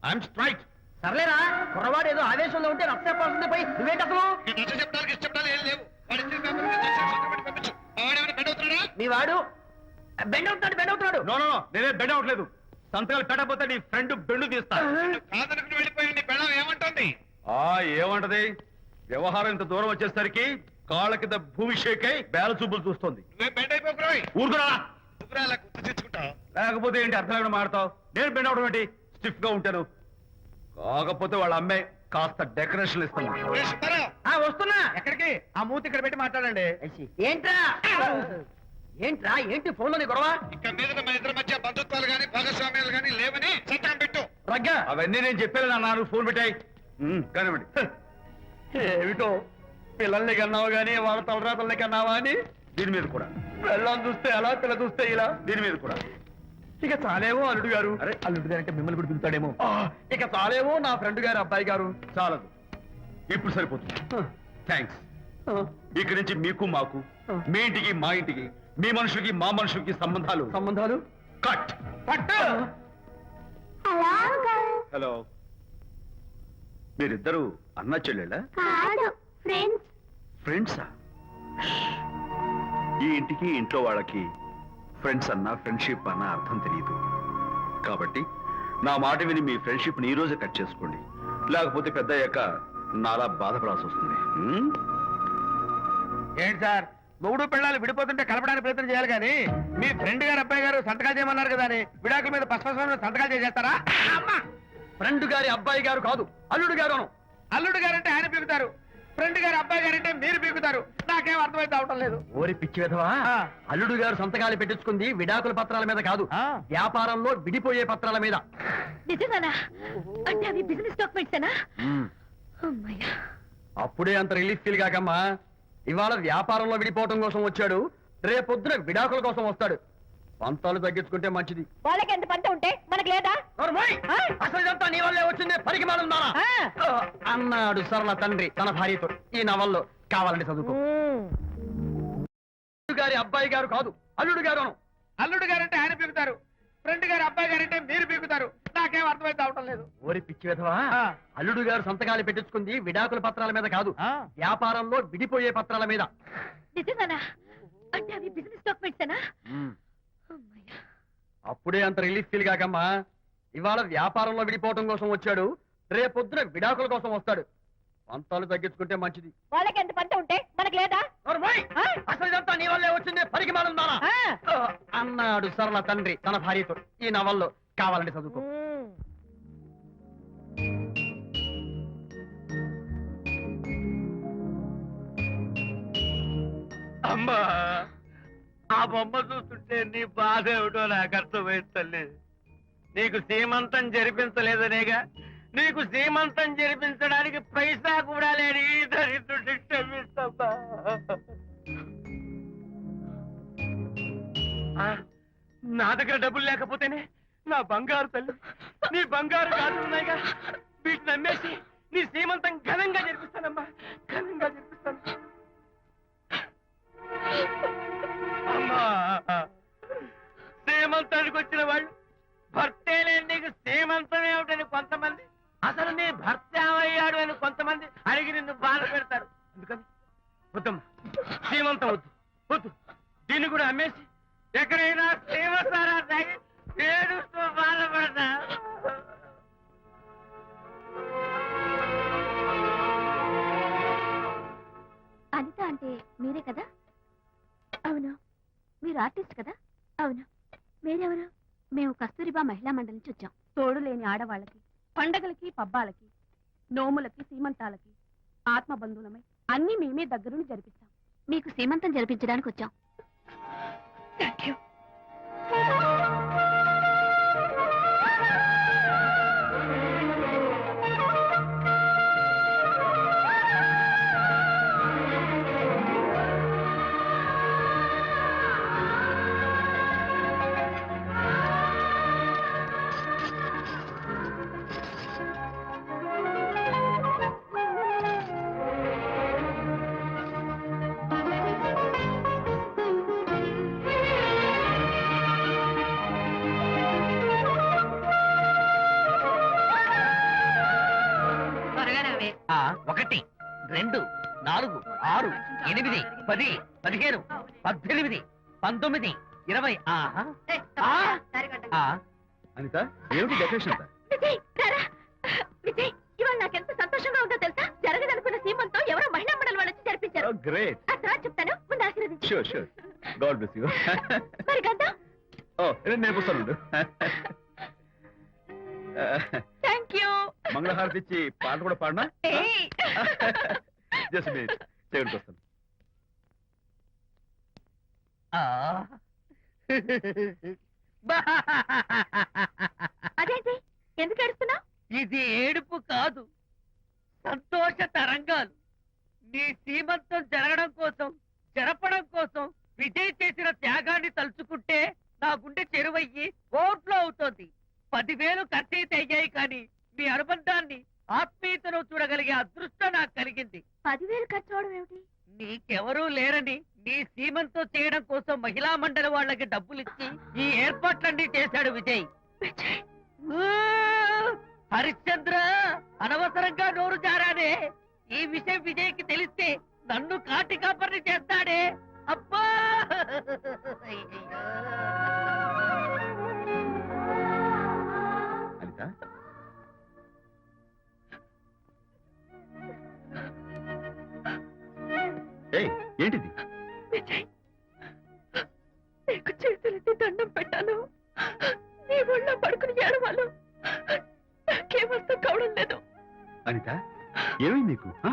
I'm straight. సర్లేరా, కుర్రవాడు ఏదో ఆవేశంలో ఉంటే రక్త చెప్పాల్సింది పోయి నువ్వేంటి అసలు? నీ నచ్చ చెప్పడానికి ఇష్టపడాలి ఏం లేవు. వాడు ఇచ్చిన పేపర్ మీద సంతకం పెట్టి పంపించు. మావాడేమైనా బెడ్ అవుతున్నాడా? మీ వాడు బెండ్ అవుతున్నాడు. నో నో నో, నేనే బెండ్ అవట్లేదు. సంతకాలు పెట్టకపోతే నీ ఫ్రెండ్ బెండు తీస్తా. కాదనుకుని వెళ్ళిపోయి నీ పెళ్ళం ఏమంటుంది? ఏమంటది? వ్యవహారం ఇంత దూరం వచ్చేసరికి కాళ్ళ కింద భూమి షేక్ అయి బేల చూపులు చూస్తోంది. నువ్వే బెడ్ అయిపోకురాయి. ఊరుకురా. నువ్వురా అలా గుర్తు తెచ్చుకుంటావు. లేకపోతే ఏంటి అర్థం లేకుండా మాడతావు? నేను బెండ్ అవడం ఏంటి? స్టిఫ్ గా ఉంటాను. కాకపోతే వాళ్ళ అమ్మాయి కాస్త డెకరేషన్ ఇస్తాను. ఏ సుబ్బారావు, వస్తున్నా. ఎక్కడికి? ఆ మూతి ఇక్కడ పెట్టి మాట్లాడండి. ఏంట్రా ఏంటి ఫోన్ లోని గొడవ? ఇక మీద మన ఇద్దరి మధ్య బంధుత్వాలు గాని భాగస్వామ్యాలు గాని లేవని సంతకం పెట్టు. రగ్గా అవన్నీ నేను చెప్పాను అన్నారు. ఫోన్ పెట్టాయి కానివ్వండి. ఏమిటో పిల్లల్ని కన్నావు గానీ వాళ్ళ తలరాతల్ని కన్నావా అని దీని మీద కూడా. పిల్లల్ని చూస్తే అలా, పిల్ల చూస్తే ఇలా. దీని మీద కూడా ఇక చాలేమో అల్లుడు గారు. అరే, అల్లుడు గారు అంటే మిమ్మల్ని కూడా పిలుతాడేమో. ఇక చాలేమో నా ఫ్రెండ్ గారు అబ్బాయి గారు. చాలదు, ఇప్పుడు సరిపోతుంది. థ్యాంక్స్. ఇక్కడి నుంచి మీకు మాకు, మీ ఇంటికి మా ఇంటికి, మీ మనుషులకి మా మనుషులకి సంబంధాలు కట్. హలో, మీరిద్దరు అన్నా చెల్లెళ్ళా? ఫ్రెండ్సా? ఈ ఇంటికి ఇంట్లో వాళ్ళకి ఫ్రెండ్స్ అన్నా ఫ్రెండ్షిప్ అన్నా అర్థం తెలియదు. కాబట్టి నా మాట విని మీ ఫ్రెండ్షిప్ ని ఈ రోజే కట్ చేసుకోండి. లేకపోతే పెద్ద అయ్యాక నాలా బాధపడాల్సి వస్తుంది. ఏంటి సార్, మొగుడు పిల్లలు విడిపోతుంటే కలపడానికి ప్రయత్నం చేయాలి కానీ మీ ఫ్రెండ్ గారు అబ్బాయి గారు సంతకాలు చేయమన్నారు కదా అని విడాకుల మీద పశ్చిమ సంతకాలు చేసేస్తారా? ఫ్రెండ్ గారి అబ్బాయి గారు కాదు, అల్లుడు గారు. అల్లుడు గారు అంటే ఆయన పీకుతారు, ఫ్రెండ్ గారు అబ్బాయి గారు అంటే మీరు పీకుతారు. నాకేం అర్థమైతే అవటం లేదు. ఓరి పిచ్చి విధవా, అల్లుడు గారు సంతకాలు పెట్టించుకుంది విడాకుల పత్రాల మీద కాదు, వ్యాపారంలో విడిపోయే పత్రాల మీద. నిజంగానా? అంటే అవి బిజినెస్ డాక్యుమెంట్సేనా? అమ్మయ్యా. అప్పుడే అంత రిలీఫ్ ఫీల్ కాకమ్మా. ఇవాళ వ్యాపారంలో విడిపోవటం కోసం వచ్చాడు, రేపొద్దున విడాకుల కోసం వస్తాడు. పంతాలు తగ్గించుకుంటే మంచిది. వాళ్ళకి ఎంత పంట ఉంటే మనకు లేదా? అసలు ఇదంతా నీ వల్లే వచ్చింది, పనికి మాలం అన్నాడు సరళ తండ్రి తన భార్యతో. ఈ నవల్లో కావాలంటే చదువుకో. అల్లుడు గారి అబ్బాయి గారు కాదు, అల్లుడు గారు. అల్లుడు గారు అంటే ఆయన పీకుతారు, ఫ్రెండ్ గారు అబ్బాయి గారు అంటే మీరు పీకుతారు. నాకేం అర్థమైతే అవటం లేదు. ఓరి పిచ్చి విధవా, అల్లుడు గారు సంతకాలు పెట్టించుకుంది విడాకుల పత్రాల మీద కాదు, వ్యాపారంలో విడిపోయే పత్రాల మీద. నిజంగానా? అంటే అవి బిజినెస్ డాక్యుమెంట్సేనా? అమ్మయ్యా. అప్పుడే అంత రిలీఫ్ ఫీల్ కాకమ్మా. ఇవాళ వ్యాపారంలో విడిపోవటం కోసం వచ్చాడు, రేపొద్దున విడాకుల కోసం వస్తాడు. పంతాలు తగ్గించుకుంటే మంచిది. వాళ్ళకి ఎంత పంట ఉంటే మనకు లేదా? అసలు ఇదంతా నీ వల్లే వచ్చింది, పనికి మాలం అన్నాడు సరళ తండ్రి తన భార్యతో. ఈ నవల్లో కావాలంటే చదువుకో. అమ్మా, ఆ బొమ్మ చూస్తుంటే నీ బాధ ఏమిటో నాకు అర్థమైంది తల్లి. నీకు సీమంతం జరిపించలేదనేగా, నీకు సీమంతం జరిపించడానికి పైసా కూడా లేని ఈ దరిద్రుడిని క్షమిస్తమ్మా. నా దగ్గర డబ్బులు లేకపోతేనే నా బంగారు తల్లి, నీ బంగారు గాజులు ఉన్నాయిగా, వీటిని అమ్మేసి నీ సీమంతం ఘనంగా జరిపిస్తానమ్మా, ఘనంగా జరిపిస్తాను. అమ్మా, సీమంతానికి వచ్చిన వాళ్ళు భర్తే లేని నీకు సీమంతం ఏమిటని కొంతమంది, అసలు నీ భర్త ఏమయ్యాడు అని కొంతమంది అడిగి నిన్ను బాధ పెడతారు. అందుకని వద్దమ్మా, సీమంతం వద్దు వద్దు. దీన్ని కూడా అమ్మేసి ఎక్కడైనా సీమసారా తాగి ఏడుస్తూ బాధపడతా. అనిత అంటే మీరే కదా? అవును. మీరు ఆర్టిస్ట్ కదా? అవును. మీరెవరు? మేము కస్తూరిబా మహిళా మండలి నుంచి వచ్చాం. తోడు లేని ఆడవాళ్ళకి, పండగలకి, పబ్బాలకి, నోములకి, సీమంతాలకి ఆత్మబంధువులమై అన్ని మేమే దగ్గరుండి జరిపిస్తాం. మీకు సీమంతం జరిపించడానికి వచ్చాం. Thank you. 1 2 4 6 8 10 15 18 19 20 ఆహా ఆ, అనిత ఏమిటి డెకరేషన్ అంతా విజయ్ రారా. విజయ్ ఇవాళ నాకెంత సంతోషంగా ఉందో తెలుసా? జరగదనుకున్న సీమంతో ఎవరో మహిళా మండలి వాళ్ళు వచ్చి జరిపించారు. గ్రేట్ ఆ తర్వాత చెప్తాను, ముందు ఆశీర్వదించు. Sure sure God bless you మరి గంధం. ఓ నేను వస్తాను థ్యాంక్ యూ. మంగళహారతి ఇచ్చి పాట కూడా పాడినా జస్ట్ మినిట్ చేయడానికి వస్తాను ఆ. అదేంటి ఎందుకు ఏడుస్తున్నావు? ఇది ఏడుపు కాదు, సంతోష తరంగాలు. నీ సీమంతం జరగడం కోసం, జరపడం కోసం విజయ్ చేసిన త్యాగాన్ని తలుచుకుంటే నా గుండె చెరువయ్యి ఓట్లో అవుతోంది. 10,000 ఖర్చయితే అయ్యాయి కానీ మీ అనుబంధాన్ని, ఆత్మీయతను చూడగలిగే అదృష్టం నాకు కలిగింది. 10,000 ఖర్చు అవడం ఏమిటి? నీకెవరూ లేరని నీ సీమంతం చేయడం కోసం మహిళా మండలి వాళ్ళకి డబ్బులిచ్చి ఈ ఏర్పాట్లన్నీ చేశాడు విజయ్. ఊ! హరిశ్చంద్ర, అనవసరంగా నోరు జారానే. ఈ విషయం విజయ్కి తెలిస్తే నన్ను కాటి కాపర్ని చేస్తాడే. అబ్బా! అనిత ఏయ్ ఏంటిది విజయ్, నీకు చేతులెత్తి దండం పెట్టాను. నీ ఒళ్ళో పడుకుని ఏడవాలు నాకేమర్థం కావడం లేదు. అనిత ఏమైంది నీకు ఆ?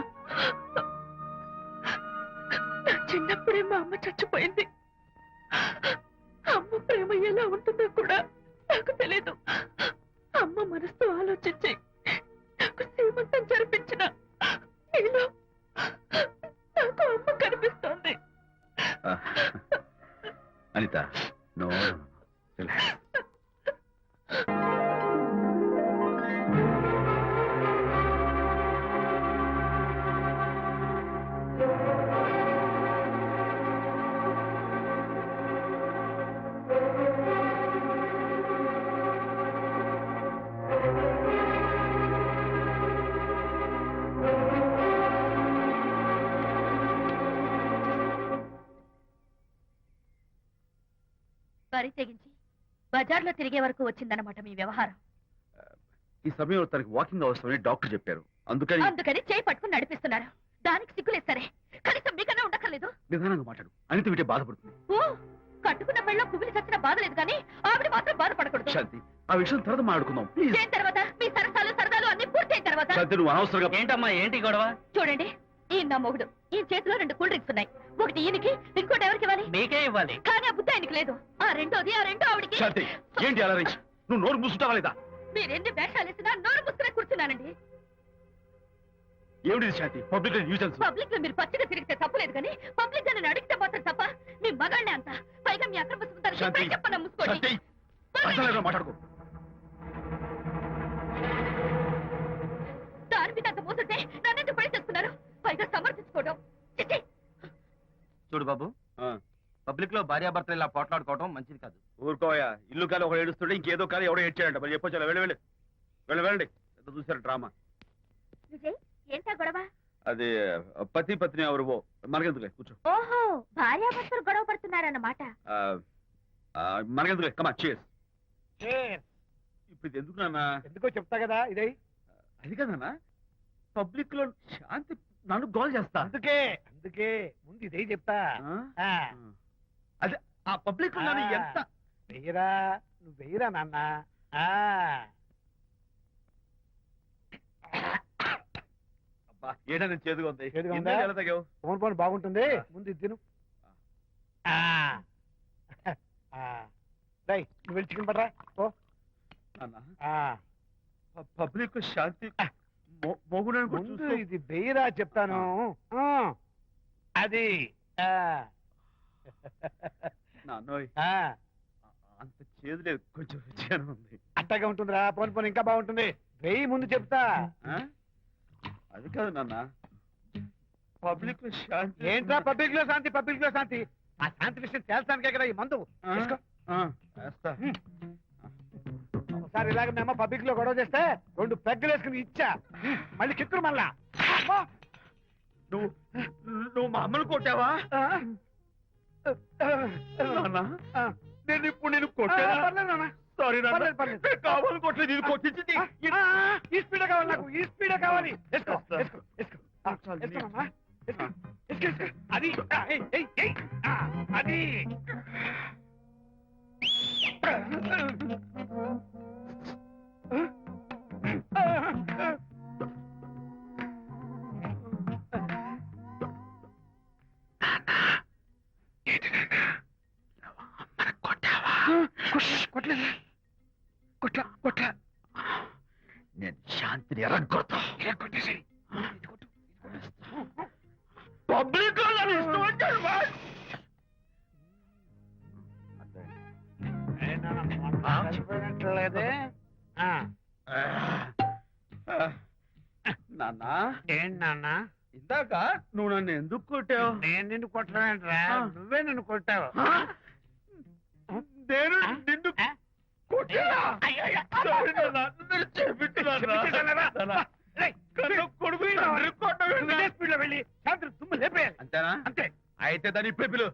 నా చిన్నప్పుడే మా అమ్మ చచ్చిపోయింది. అమ్మ ప్రేమ ఎలా ఉంటుందో కూడా నాకు తెలీదు. అమ్మ మనసుతో ఆలోచించి నాకు శ్రీమంతం జరిపించిన నీలో నాకు అమ్మ కనిపిస్తోంది. ఆ. Anitha no relax. వరి తెగించి బజార్లో తిరిగే వరకు వచ్చిందన్నమాట మీ వ్యవహారం. ఈ సమయంలో తనకి వాకింగ్ అవసరమని డాక్టర్ చెప్పారు. అందుకని అందుకని చేయి పట్టుకుని నడిపిస్తున్నారు. దానికి సిగ్గులేదు సరే, కనీసం మీకన్నా ఉండక్కర్లేదు. నిదానంగా మాట్లాడు. అనిత వింటే బాధపడుతుంది. ఓ, కట్టుకున్న పెళ్ళలో కుమిలి చచ్చిన బాధ లేదు కానీ ఆవిడ మాత్రం బాధపడకూడదు. శాంతి ఆ విషయం తర్వాత మాట్లాడుకుందాం ప్లీజ్. చేయిన తర్వాత మీ సరదాలు అన్ని పూర్తయిన తర్వాత శాంతి నువ్వు అనవసరంగా ఏంటమ్మా ఏంటి గొడవ? చూడండి, ఈయన నా మొగుడు. ఈ చేతిలో 2 కూల్ డ్రింక్స్ ఉన్నాయి. ఒకటి ఈయనకి, ఇంకోటి ఎవరికి ఇవ్వాలి? మీకే ఇవ్వాలి. కానీ ఆ బుద్ధి ఆయనకి లేదు. ఆ రెండో ఆవిడికి. శాంతి ఏంటి అలా రేయ్? నువ్వు నోరు మూసుకుంటావా లేదా? మీరెన్ని వేషాలు వేసినా నోరు పుస్తకం కూర్చున్నానండి. ఏమిటి శాంతి పబ్లిక్ న్యూసెన్స్? పబ్లిక్ లో మీరు పచ్చిగా తిరిగితే తప్పలేదు కానీ పబ్లిక్ గా నేను అడిగితే మాత్రం తప్ప. మీ మగాళ్ళే అంత. పైగా మీ అక్రమ శాంతి చెప్పన శాంతి ముసుకోండి. అసలు మాట్లాడుకో. దాని మీద అంత మోసంటే నన్నెందుకు పెళ్లి చేసుకున్నారు? పైగా సమర్థించుకోవడం చిచ్చి. చూడు బాబు, ఆ, పబ్లిక్ లో భార్యాభర్తలు ఇలా పోట్లాడుకోవడం మంచిది కాదు. ఊరుకోయా. ఇల్లు కాదు ఒకడు ఏడుస్తుంటే ఇంకేదో కాదు ఎవడో ఏడ్చాడంట. మరి చెప్పొచ్చా? వెళ్ళండి ఎంత చూసారు డ్రామా. విజయ్, ఏంటా గొడవ? అది పతి పత్ని ఎవరు మనకెందుకులే కూర్చో. ఓహో, భార్యాభర్తలు గొడవ పడుతున్నారన్నమాట. ఆ, ఆ, మనకెందుకులే కమా చేస్. ఇప్పుడు ఇది ఎందుకు నాన్న? ఎందుకో చెప్తా కదా ఇదే. అది కదన్నా పబ్లిక్ లో శాంతి నన్ను గోల్ చేస్తా. అందుకే ముందు ఇదే చెప్తా. ఆ? అదే ఆ పబ్లిక్ లో నన్ను ఎంత వెయ్యరా, నువ్వు వెయ్యరా నాన్న. అబ్బా ఏడా నేను చేదుగా ఉంది. చేదుగా ఉందా? ఇందాక ఎలా తాగావు? ఫోన్ బాగుంటుంది, ముందు ఇది తిను. నువ్వు వెళ్ళి చికెన్ పట్టరా. ఓ నాన్న పబ్లిక్ శాంతి మొగుడని కూడా ముందు చూస్తూ ఇది వెయ్యరా చెప్తాను. అది నాన్నోయ్ అంత చేదు లేదు, కొంచెం రుచిగానే ఉంది. అట్టగా ఉంటుందిరా. పోను ఇంకా బాగుంటుంది. వెయ్యి ముందు చెప్తా. ఆ? అది కాదు నాన్న పబ్లిక్ లో శాంతి ఏంట్రా పబ్లిక్ లో శాంతి? పబ్లిక్ లో శాంతి ఆ శాంతి విషయం తేల్చడానికే కదా ఈ మందు. ఆ? తీసుకో. ఆ, వేస్తా. ఒకసారి ఇలాగ మేము పబ్లిక్ లో గొడవ చేస్తే 2 పెగ్గలు వేసుకుని ఇచ్చా. మళ్ళీ కిక్కురు మళ్ళా. నువ్వు మా అమ్మను కొట్టావా నేను ఇప్పుడు నేను కొట్టాను సారీ కావాలి కొట్టలేదు ఇది కొట్టించింది ఈ స్పీడ్ కావాలి నాకు ఈ స్పీడ్ కావాలి అది అది కొట్టలేదు కొట్ల నేను శాంతిని ఎరగొడతా కొట్టేసి పబ్లిక్ నాన్న ఏంటి నాన్న ఇందాక నువ్వు నన్ను ఎందుకు కొట్టావు నేను నిన్ను కొట్టలేంట్రా నువ్వే నిన్ను కొట్టావు నేను నిన్ను కొట్టానా? Sorry నాన్న, నేను చేపించున్నాను. కన్ను కొడుకు తండ్రి కొట్టవేంటి? స్పీడ్ లో వెళ్ళి శాంతి తుమ్ము లేపేయాలి అంతేనా అంతే అయితే దాని ఇప్పుడే పిలు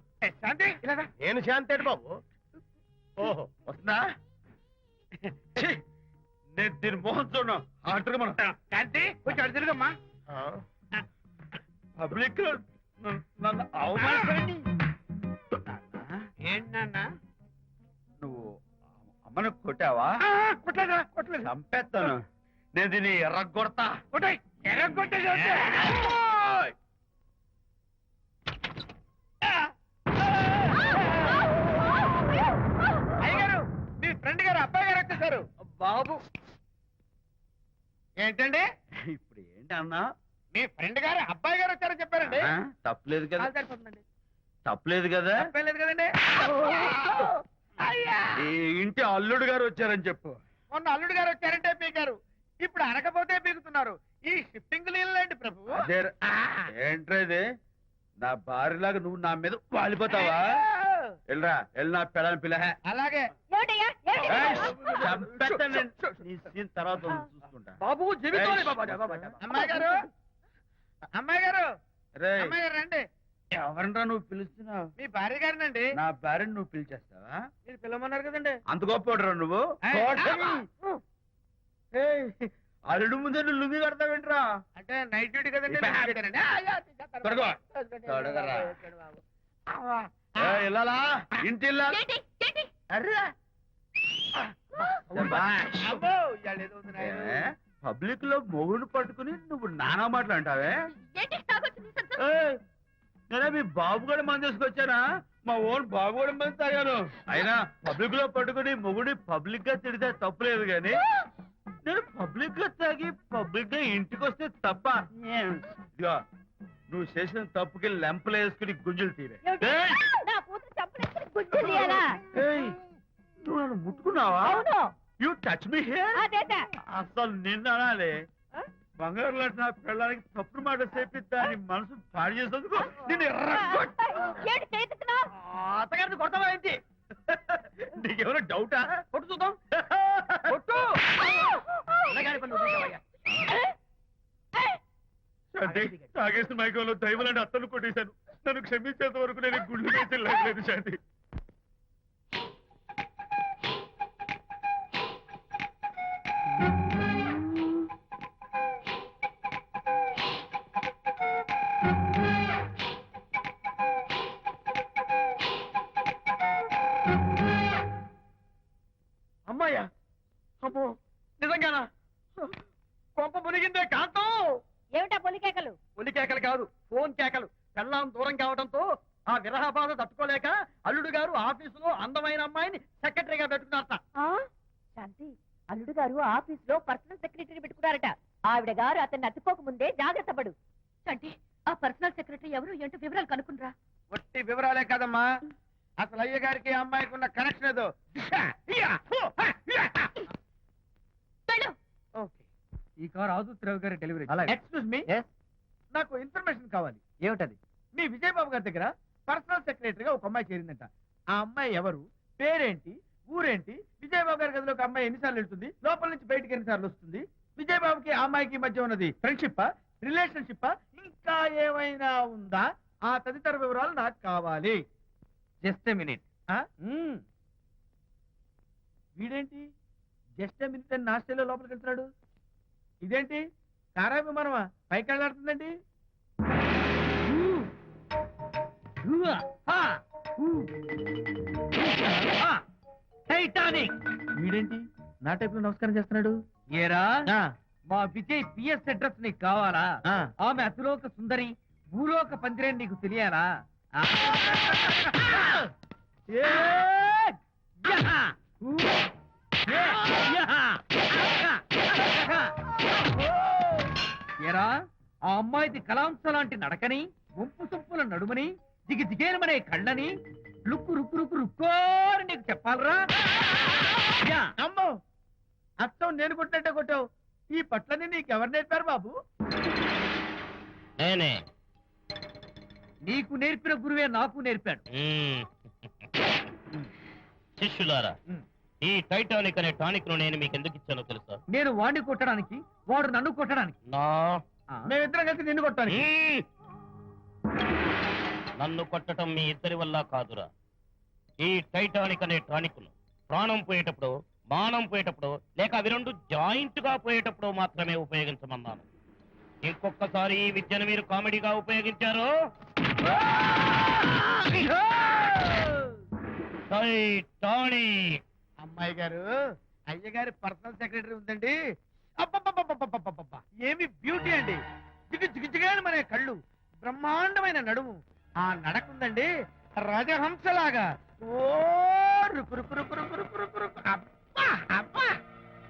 శాంతి ఇలా రా. నేను శాంతేడు బాబు. ఓహో వస్తుందా ఛీ, నేను దీని మోహన్ చూడను ఆర్డర్ మనం శాంతి కొంచెం అటు తిరుగమ్మా పబ్లిక్ నన్ను అవమానిస్తారని ఏంటి నాన్న నువ్వు అమ్మను కొట్టావా కొట్టలేదు చంపేస్తాను నేను దీన్ని ఎర్రగొడతా కొట్టాయి ఎరగొట్టే అయ్యగారు మీ ఫ్రెండ్ గారు అబ్బాయి గారు వచ్చేసారు బాబు ఏంటండి ఇప్పుడు ఏంటి అన్నా మీ ఫ్రెండ్ గారు అబ్బాయి గారు వచ్చారని చెప్పారండి తప్పలేదు కదా కాలు సరిపోతుందండి. తప్పలేదు కదా తప్పేలేదు కదండి అయ్యా ఈ ఇంటి అల్లుడు గారు వచ్చారని చెప్పు మొన్న అల్లుడు గారు వచ్చారంటే పీకారు ఇప్పుడు అనకపోతే పీకుతున్నారు ఈ షిఫ్టింగ్ లేండి ప్రభు అదే ఏంట్రా ఇది నా భార్యలాగా నువ్వు నా మీద వాలిపోతావా వెళ్ళరా వెళ్ళి నా పెళ్ళని పిల్ల అలాగే ఏమిటయ్యా? ఏమిటి? చంపేస్తాను నేను. నీ సీన్ తర్వాత చూసుకుంటా బాబు జీవితంలో అమ్మాయి గారు అమ్మాయి గారు రేయ్, అమ్మాయి గారు రండి ఎవరినరా నువ్వు పిలుస్తున్నావు మీ భార్య గారినండి నా భార్యను నువ్వు పిలిచేస్తావా మీరు పిలవమన్నారు కదండి అంత గొప్ప నువ్వు ఏయ్, కోటమి. ఏయ్, అల్లుడు ముందే నువ్వు లుంగి కడతావేంట్రా అంటే నైట్ డ్యూటీ కదండి ఇప్పుడు night duty కదండి. ఆ, యా, తీసేస్తాను. తొడగో. తొడగరా. ఇల్లాలా ఇంటి ఇల్లాలా? ఏంటి? ఏంటి? అర్రా. శభాష్. అబ్బో, ఇవాళ ఏదో ఉంది నాయనా. పబ్లిక్ లో మొగుడు పట్టుకుని నువ్వు నానా మాటలు అంటావే ఏంటి? తాగొచ్చింది సంతోషం. ఏయ్, నేనే మీ బాబు కూడా మంది తీసుకొచ్చానా మా ఓన్ బాబు కూడా మంది తాగాను అయినా పబ్లిక్ లో పట్టుకుని మొగుడి పబ్లిక్ గా తిడితే తప్పులేదు గాని నేను పబ్లిక్ గా తాగి పబ్లిక్ గా ఇంటికి వస్తే తప్ప ఇదిగో నువ్వు చేసిన తప్పుకి లెంపలు వేసుకుని గుంజులు తీరే ఏమిటి? నా కూతురు చంపలేసుకుని గుజ్జు తీయాలా? నువ్వు నన్ను ముట్టుకున్నావా అవును. యూ టచ్ మీ హియర్ అదేదా? అసలు నిన్న అనాలి బంగారు లాంటి నా పిల్లలకి తప్పుడు మాట చెప్పి దాని మనసు పాడు చేసేందుకు నేను ఏంటి చేతుకున్నావు? అత్తగారిని కొడతావా ఏంటి నీకేమైనా డౌటా కొట్టు చూద్దాం కొట్టు శాంతి తాగేసిన మైకంలో దైవలాంటి అత్తలు కొట్టేశాను నన్ను క్షమించేంత వరకు నేను గుళ్ళు వేసి లేదు శాంతి అమ్మాయ్యా అమ్మో నిజంగానా కొంప మునిగిందే కాంతం ఏమిటా పొలికేకలు? ఒలి కేకలు కాదు ఫోన్ కేకలు పెళ్ళాం దూరం కావడంతో ఆ విరహ బాధ తట్టుకోలేక అల్లుడు గారు ఆఫీసులో అందమైన అమ్మాయిని సెక్రటరీగా పెట్టుకున్నారట శాంతి, అల్లుడు గారు ఆఫీస్ లో పర్సనల్ సెక్రటరీ పెట్టుకున్నారట. ఆవిడ గారు అతన్ని అతుక్కోక ముందే జాగ్రత్త పడు. శాంతి, ఆ పర్సనల్ సెక్రటరీ ఎవరు ఏంటో వివరాలు కనుక్కునరా. ఒట్టి వివరాలే కదమ్మా అసలు అయ్య గారికి అమ్మాయికి ఉన్న కనెక్షన్ ఏదో వెళ్ళు. ఈ కార్ ఆదుత్రావు గారి డెలివరీ ఎక్స్క్యూజ్ మీ నాకు ఇన్ఫర్మేషన్ కావాలి ఏమిటది మీ విజయబాబు గారి దగ్గర పర్సనల్ సెక్రటరీగా ఒక అమ్మాయి చేరిందంట ఆ అమ్మాయి ఎవరు పేరేంటి ఊరేంటి విజయబాబు గారి గదిలోకి అమ్మాయి ఎన్నిసార్లు వెళ్తుంది లోపల నుంచి బయటికి ఎన్నిసార్లు వస్తుంది విజయబాబుకి ఆ అమ్మాయికి మధ్య ఉన్నది ఫ్రెండ్షిప్ రిలేషన్షిప్ ఇంకా ఏమైనా ఉందా? ఆ తదితర వివరాలు నాకు కావాలి. Just minute. వీడేంటి జస్ట్ మినిట్ అని నాస్టేలో లోపలికి వెళ్తున్నాడు? ఇదేంటి కారా విమానమా పైకి వెళ్ళాడుతుందండి? టైటానిక్. వీడేంటి నా టైప్ లో నమస్కారం చేస్తున్నాడు? ఏరా ఆ, మా విజయ్ పిఎస్ అడ్రస్ నీకు కావాలా? ఆ. ఆమె అతిలోక సుందరి భూలోక పందిరేని నీకు తెలియాలా? ఆ. ఏ, యహ! యహ! ఏరా ఆ అమ్మాయిది కలాంస లాంటి నడకని, వంపు సొంపుల నడుమని, దిగి దిగేనమనే కళ్ళని, లుక్కు రుక్కు రుక్కు రుక్కోని నీకు చెప్పాలరా? యా! అమ్మో అచ్చం నేను కొట్టినట్టే కొట్టావు. ఈ పట్లని నీకెవరు నేర్పారు బాబు? నేనే. నీకు నేర్పిన గురువే నాకు నేర్పాడు. శిష్యులారా, మ్మ్. ఈ టైటానిక్ అనే టానిక్ ను నేను మీకు ఎందుకు ఇచ్చానో తెలుసా? నేను వాడిని కొట్టడానికి, వాడు నన్ను కొట్టడానికి. నా మేమిద్దరం కలిసి నిన్ను కొట్టాలి. మ్మ్. నన్ను కొట్టడం మీ ఇద్దరి వల్ల కాదురా. ఈ టైటానిక్ అనే టానిక్ ను ప్రాణం పోయేటప్పుడు, మానం పోయేటప్పుడు, లేక అవి రెండు జాయింట్ గా పోయేటప్పుడు మాత్రమే ఉపయోగించమన్నాను. ఇంకొకసారి ఈ విద్యను మీరు కామెడీగా ఉపయోగించారు, టైటానిక్. అమ్మాయి గారు అయ్యగారి పర్సనల్ సెక్రటరీ ఉందండి. అబ్బబ్బబ్బబ్బబ్బబ్బబ్బ! ఏమి బ్యూటీ అండి. జిగిజిగిజిగాని మన కళ్ళు, బ్రహ్మాండమైన నడుము, ఆ నడకుందండి రాజహంసలాగా. ఓ రుకు రుకు రుకు రుకు రుకు రుకు రుకు. అబ్బ